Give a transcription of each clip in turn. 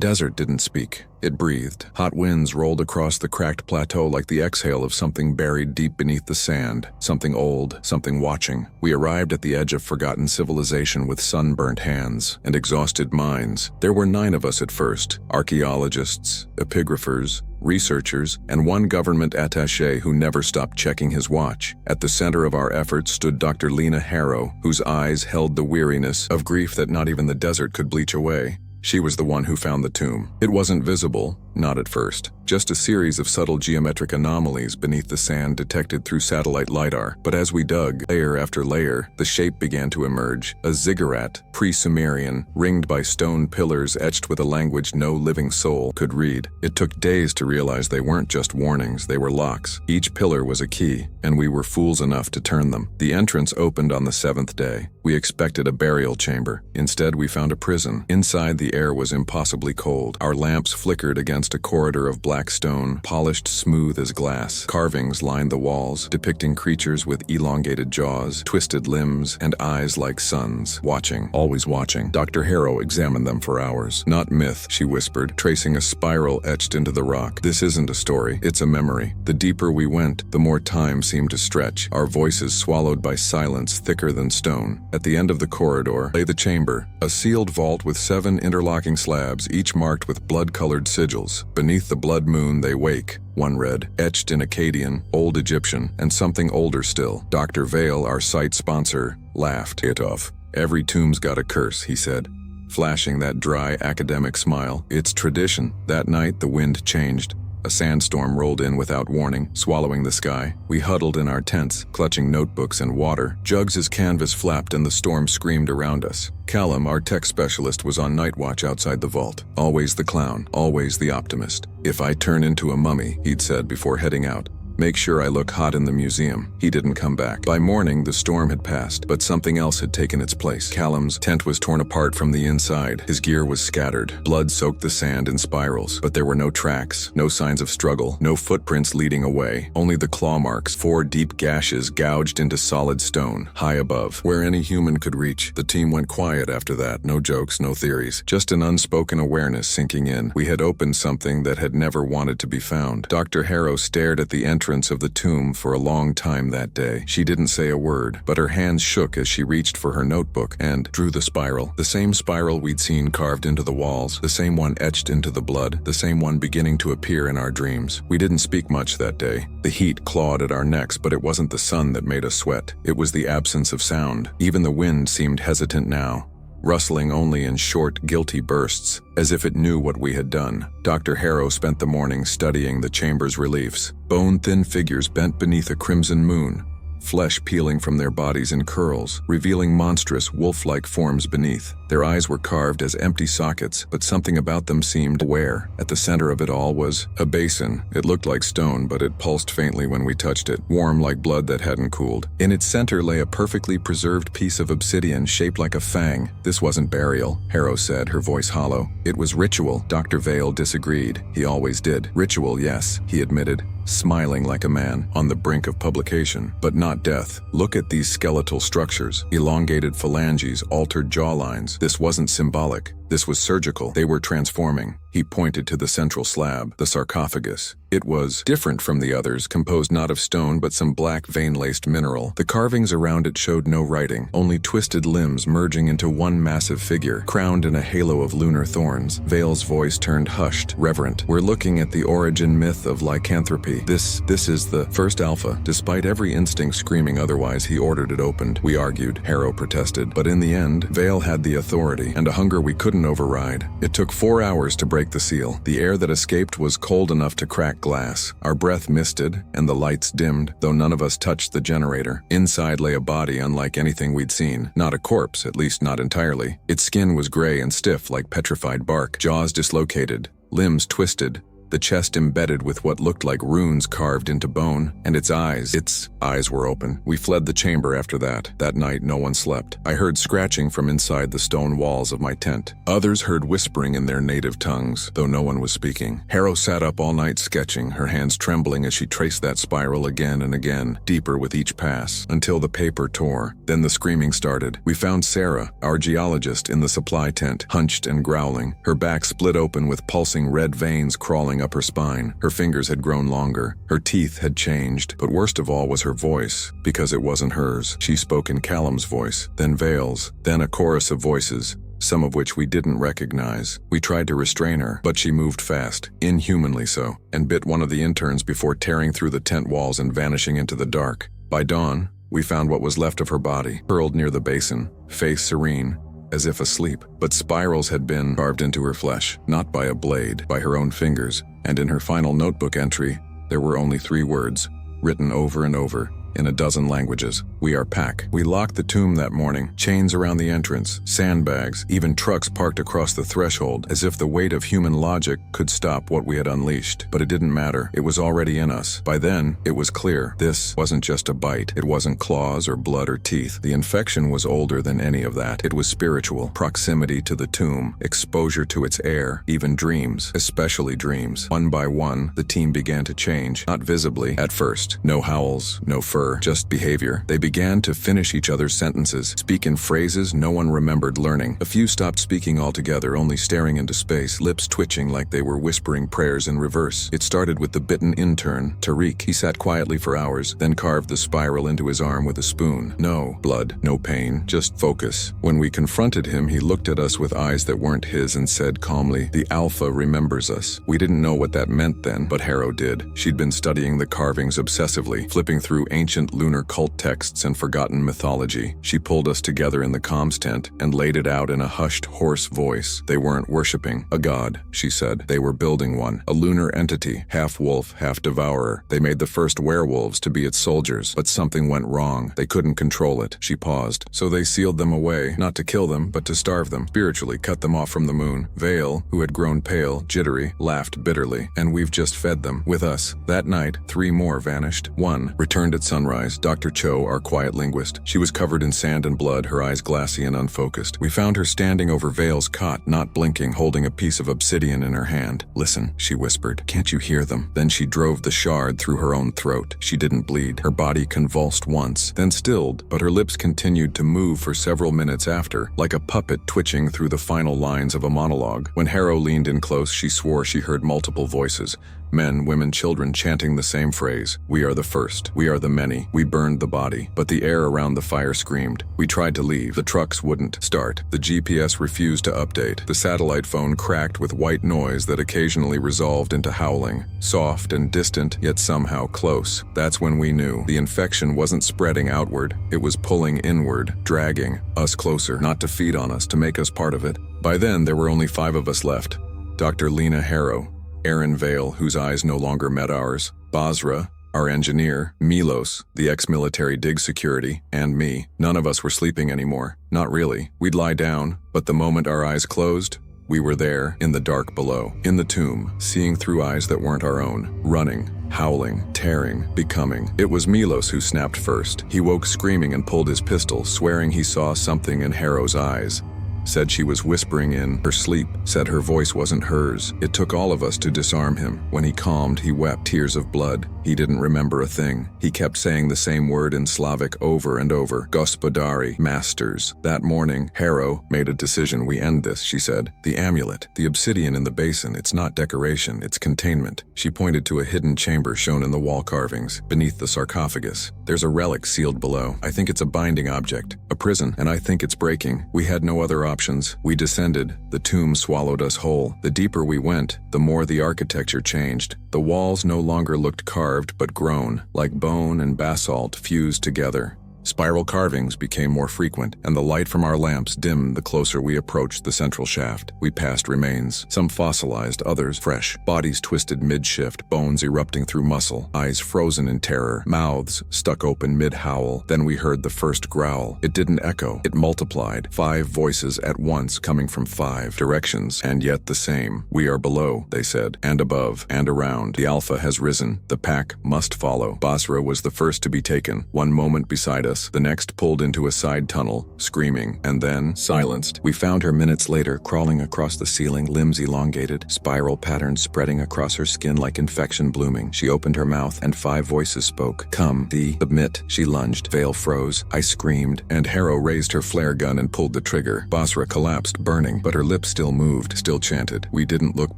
desert didn't speak. It breathed. Hot winds rolled across the cracked plateau like the exhale of something buried deep beneath the sand. Something old, something watching. We arrived at the edge of forgotten civilization with sunburnt hands and exhausted minds. There were 9 of us at first: archaeologists, epigraphers, researchers, and one government attaché who never stopped checking his watch. At the center of our efforts stood Dr. Lena Harrow, whose eyes held the weariness of grief that not even the desert could bleach away. She was the one who found the tomb. It wasn't visible, not at first. Just a series of subtle geometric anomalies beneath the sand detected through satellite lidar. But as we dug, layer after layer, the shape began to emerge. A ziggurat, pre-Sumerian, ringed by stone pillars etched with a language no living soul could read. It took days to realize they weren't just warnings, they were locks. Each pillar was a key, and we were fools enough to turn them. The entrance opened on the 7th day. We expected a burial chamber. Instead, we found a prison. Inside, the air was impossibly cold. Our lamps flickered against a corridor of black stone, polished smooth as glass. Carvings lined the walls, depicting creatures with elongated jaws, twisted limbs, and eyes like suns. Watching, always watching. Dr. Harrow examined them for hours. "Not myth," she whispered, tracing a spiral etched into the rock. "This isn't a story, it's a memory." The deeper we went, the more time seemed to stretch, our voices swallowed by silence thicker than stone. At the end of the corridor lay the chamber, a sealed vault with 7 interlocking slabs, each marked with blood-colored sigils. Beneath the blood moon they wake, one read, etched in Akkadian, Old Egyptian, and something older still. Dr. Vale, our site sponsor, laughed it off. "Every tomb's got a curse," he said, flashing that dry academic smile. "It's tradition." That night the wind changed. A sandstorm rolled in without warning, swallowing the sky. We huddled in our tents, clutching notebooks and water. Jugs' canvas flapped and the storm screamed around us. Callum, our tech specialist, was on night watch outside the vault. Always the clown, always the optimist. "If I turn into a mummy," he'd said before heading out, "make sure I look hot in the museum." He didn't come back. By morning, the storm had passed, but something else had taken its place. Callum's tent was torn apart from the inside. His gear was scattered. Blood soaked the sand in spirals, but there were no tracks, no signs of struggle, no footprints leading away, only the claw marks, 4 deep gashes gouged into solid stone, high above, where any human could reach. The team went quiet after that. No jokes, no theories, just an unspoken awareness sinking in. We had opened something that had never wanted to be found. Dr. Harrow stared at the entrance of the tomb for a long time that day. She didn't say a word, but her hands shook as she reached for her notebook and drew the spiral. The same spiral we'd seen carved into the walls, the same one etched into the blood, the same one beginning to appear in our dreams. We didn't speak much that day. The heat clawed at our necks, but it wasn't the sun that made us sweat. It was the absence of sound. Even the wind seemed hesitant now, rustling only in short, guilty bursts, as if it knew what we had done. Dr. Harrow spent the morning studying the chamber's reliefs. Bone-thin figures bent beneath a crimson moon, flesh peeling from their bodies in curls, revealing monstrous, wolf-like forms beneath. Their eyes were carved as empty sockets, but something about them seemed aware. At the center of it all was a basin. It looked like stone, but it pulsed faintly when we touched it, warm like blood that hadn't cooled. In its center lay a perfectly preserved piece of obsidian shaped like a fang. "This wasn't burial," Harrow said, her voice hollow. "It was ritual." Dr. Vale disagreed. He always did. "Ritual, yes," he admitted, smiling like a man on the brink of publication, "but not death. Look at these skeletal structures, elongated phalanges, altered jawlines. This wasn't symbolic. This was surgical. They were transforming." He pointed to the central slab, the sarcophagus. It was different from the others, composed not of stone but some black vein-laced mineral. The carvings around it showed no writing, only twisted limbs merging into one massive figure, crowned in a halo of lunar thorns. Vale's voice turned hushed, reverent. "We're looking at the origin myth of lycanthropy. This is the first alpha." Despite every instinct screaming otherwise, he ordered it opened. We argued. Harrow protested. But in the end, Vale had the authority, and a hunger we couldn't override. It took 4 hours to break the seal. The air that escaped was cold enough to crack glass. Our breath misted, and the lights dimmed, though none of us touched the generator. Inside lay a body unlike anything we'd seen. Not a corpse, at least not entirely. Its skin was gray and stiff like petrified bark, jaws dislocated, limbs twisted, the chest embedded with what looked like runes carved into bone, and its eyes were open. We fled the chamber after that. That night, no one slept. I heard scratching from inside the stone walls of my tent. Others heard whispering in their native tongues, though no one was speaking. Harrow sat up all night sketching, her hands trembling as she traced that spiral again and again, deeper with each pass, until the paper tore. Then the screaming started. We found Sarah, our geologist, in the supply tent, hunched and growling, her back split open with pulsing red veins crawling up her spine. Her fingers had grown longer. Her teeth had changed. But worst of all was her voice, because it wasn't hers. She spoke in Callum's voice, then Vale's, then a chorus of voices, some of which we didn't recognize. We tried to restrain her, but she moved fast, inhumanly so, and bit one of the interns before tearing through the tent walls and vanishing into the dark. By dawn, we found what was left of her body, hurled near the basin, face serene, as if asleep. But spirals had been carved into her flesh, not by a blade, by her own fingers, and in her final notebook entry, there were only 3 words, written over and over, in a dozen languages. We are Pack. We locked the tomb that morning, chains around the entrance, sandbags, even trucks parked across the threshold, as if the weight of human logic could stop what we had unleashed. But it didn't matter. It was already in us. By then, it was clear. This wasn't just a bite. It wasn't claws or blood or teeth. The infection was older than any of that. It was spiritual. Proximity to the tomb, exposure to its air, even dreams, especially dreams. One by one, the team began to change, not visibly at first. No howls, no fur, just behavior. They began to finish each other's sentences, speak in phrases no one remembered learning. A few stopped speaking altogether, only staring into space, lips twitching like they were whispering prayers in reverse. It started with the bitten intern, Tariq. He sat quietly for hours, then carved the spiral into his arm with a spoon. No blood, no pain, just focus. When we confronted him, he looked at us with eyes that weren't his and said calmly, "The Alpha remembers us." We didn't know what that meant then, but Harrow did. She'd been studying the carvings obsessively, flipping through ancient lunar cult texts and forgotten mythology. She pulled us together in the comms tent and laid it out in a hushed, hoarse voice. They weren't worshipping a god, she said. They were building one, a lunar entity, half wolf, half devourer. They made the first werewolves to be its soldiers, but something went wrong. They couldn't control it. She paused. So they sealed them away, not to kill them, but to starve them, spiritually cut them off from the moon. Vale, who had grown pale, jittery, laughed bitterly. And we've just fed them. With us. That night, 3 more vanished. 1 returned at sunrise. Dr. Cho, our quiet linguist. She was covered in sand and blood, her eyes glassy and unfocused. We found her standing over Vale's cot, not blinking, holding a piece of obsidian in her hand. "Listen," she whispered. "Can't you hear them?" Then she drove the shard through her own throat. She didn't bleed. Her body convulsed once, then stilled, but her lips continued to move for several minutes after, like a puppet twitching through the final lines of a monologue. When Harrow leaned in close, she swore she heard multiple voices. Men, women, children chanting the same phrase. "We are the first. We are the many. We burned the body." But the air around the fire screamed. We tried to leave. The trucks wouldn't start. The GPS refused to update. The satellite phone cracked with white noise that occasionally resolved into howling. Soft and distant, yet somehow close. That's when we knew. The infection wasn't spreading outward. It was pulling inward, dragging us closer, not to feed on us, to make us part of it. By then, there were only 5 of us left. Dr. Lena Harrow, Aaron Vale, whose eyes no longer met ours, Basra, our engineer, Milos, the ex-military dig security, and me. None of us were sleeping anymore. Not really. We'd lie down, but the moment our eyes closed, we were there, in the dark below, in the tomb, seeing through eyes that weren't our own, running, howling, tearing, becoming. It was Milos who snapped first. He woke screaming and pulled his pistol, swearing he saw something in Harrow's eyes. Said she was whispering in her sleep, said her voice wasn't hers. It took all of us to disarm him. When he calmed, he wept tears of blood. He didn't remember a thing. He kept saying the same word in Slavic over and over. Gospodari, masters. That morning, Harrow made a decision. "We end this," she said. "The amulet, the obsidian in the basin, it's not decoration, it's containment." She pointed to a hidden chamber shown in the wall carvings, beneath the sarcophagus. "There's a relic sealed below. I think it's a binding object, a prison, and I think it's breaking." We had no other options. We descended. The tomb swallowed us whole. The deeper we went, the more the architecture changed. The walls no longer looked carved but grown, like bone and basalt fused together. Spiral carvings became more frequent, and the light from our lamps dimmed the closer we approached the central shaft. We passed remains, some fossilized, others fresh, bodies twisted mid-shift, bones erupting through muscle, eyes frozen in terror, mouths stuck open mid-howl. Then we heard the first growl. It didn't echo, it multiplied. 5 voices at once coming from 5 directions, and yet the same. "We are below," they said, "and above, and around. The Alpha has risen. The pack must follow." Basra was the first to be taken, one moment beside us, the next pulled into a side tunnel, screaming, and then silenced. We found her minutes later, crawling across the ceiling, limbs elongated, spiral patterns spreading across her skin like infection blooming. She opened her mouth, and 5 voices spoke. "Come, submit." She lunged. Veil froze. I screamed, and Harrow raised her flare gun and pulled the trigger. Basra collapsed, burning, but her lips still moved, still chanted. We didn't look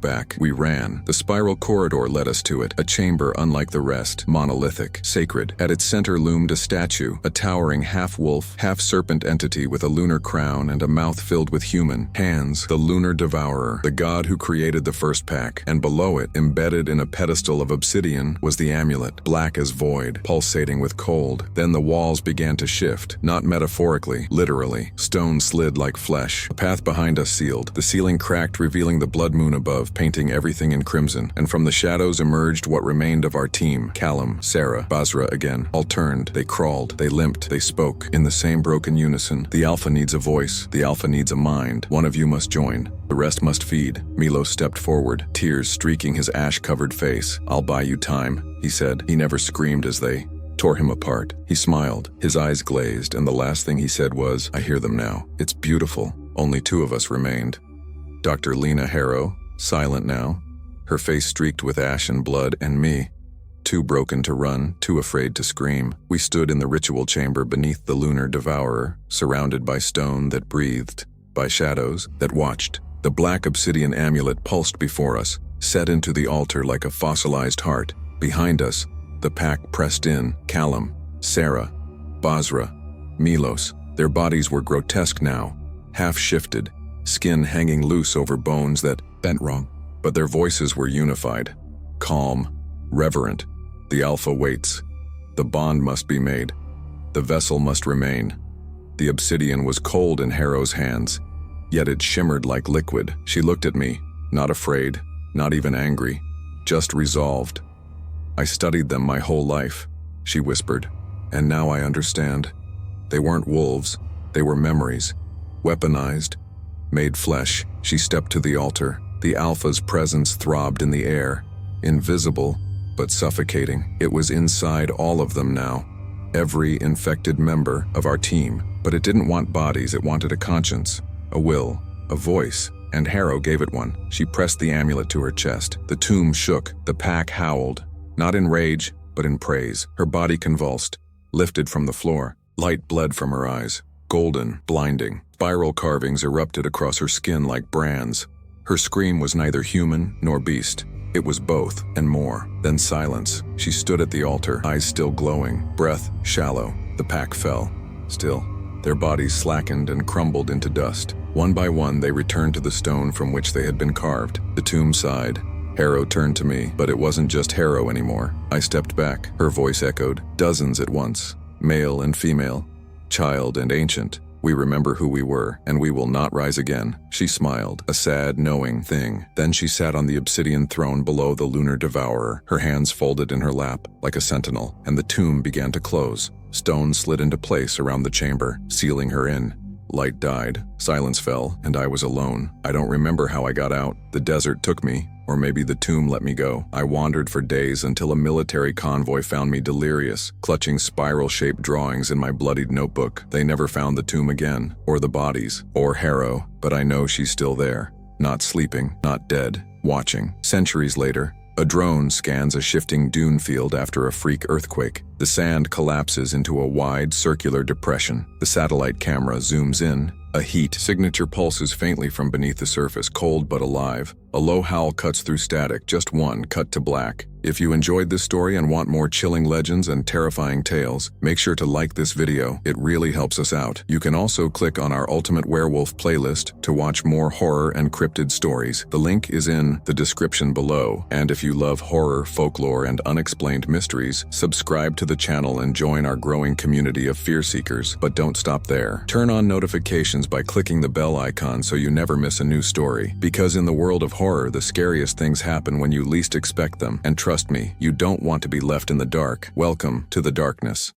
back. We ran. The spiral corridor led us to it, a chamber unlike the rest, monolithic, sacred. At its center loomed a statue, a towering half-wolf, half-serpent entity with a lunar crown and a mouth filled with human hands, the lunar devourer, the god who created the first pack. And below it, embedded in a pedestal of obsidian, was the amulet, black as void, pulsating with cold. Then the walls began to shift, not metaphorically, literally. Stone slid like flesh. A path behind us sealed. The ceiling cracked, revealing the blood moon above, painting everything in crimson. And from the shadows emerged what remained of our team. Callum, Sarah, Basra again. All turned. They crawled. They limped. They spoke. In the same broken unison. "The Alpha needs a voice. The Alpha needs a mind. One of you must join. The rest must feed." Milos stepped forward, tears streaking his ash-covered face. "I'll buy you time," he said. He never screamed as they tore him apart. He smiled, his eyes glazed, and the last thing he said was, "I hear them now. It's beautiful." Only 2 of us remained. Dr. Lena Harrow, silent now, her face streaked with ash and blood, and me, too broken to run, too afraid to scream. We stood in the ritual chamber beneath the lunar devourer, surrounded by stone that breathed, by shadows that watched. The black obsidian amulet pulsed before us, set into the altar like a fossilized heart. Behind us, the pack pressed in. Callum, Sarah, Basra, Milos. Their bodies were grotesque now, half-shifted, skin hanging loose over bones that bent wrong. But their voices were unified, calm, reverent. The Alpha waits. The bond must be made. The vessel must remain. The obsidian was cold in Harrow's hands, yet it shimmered like liquid. She looked at me, not afraid, not even angry, just resolved. "I studied them my whole life," she whispered, "and now I understand. They weren't wolves, they were memories, weaponized, made flesh." She stepped to the altar. The Alpha's presence throbbed in the air, invisible but suffocating. It was inside all of them now, every infected member of our team. But it didn't want bodies, it wanted a conscience, a will, a voice, and Harrow gave it one. She pressed the amulet to her chest. The tomb shook, the pack howled, not in rage, but in praise. Her body convulsed, lifted from the floor. Light bled from her eyes, golden, blinding. Spiral carvings erupted across her skin like brands. Her scream was neither human nor beast. It was both, and more. Then silence. She stood at the altar, eyes still glowing, breath shallow. The pack fell. Still, their bodies slackened and crumbled into dust. One by one, they returned to the stone from which they had been carved. The tomb sighed. Harrow turned to me, but it wasn't just Harrow anymore. I stepped back. Her voice echoed, dozens at once, male and female, child and ancient. "We remember who we were, and we will not rise again." She smiled, a sad, knowing thing. Then she sat on the obsidian throne below the lunar devourer, her hands folded in her lap, like a sentinel, and the tomb began to close. Stone slid into place around the chamber, sealing her in. Light died, silence fell, and I was alone. I don't remember how I got out. The desert took me, or maybe the tomb let me go. I wandered for days until a military convoy found me delirious, clutching spiral-shaped drawings in my bloodied notebook. They never found the tomb again, or the bodies, or Harrow, but I know she's still there. Not sleeping, not dead, watching. Centuries later, a drone scans a shifting dune field after a freak earthquake. The sand collapses into a wide, circular depression. The satellite camera zooms in. A heat signature pulses faintly from beneath the surface, cold but alive, A low howl cuts through static, just one, cut to black. If you enjoyed this story and want more chilling legends and terrifying tales, make sure to like this video, it really helps us out. You can also click on our Ultimate Werewolf playlist to watch more horror and cryptid stories. The link is in the description below. And if you love horror, folklore, and unexplained mysteries, subscribe to the channel and join our growing community of fear seekers. But don't stop there. Turn on notifications by clicking the bell icon so you never miss a new story. Because in the world of horror, the scariest things happen when you least expect them. And trust me, you don't want to be left in the dark. Welcome to the darkness.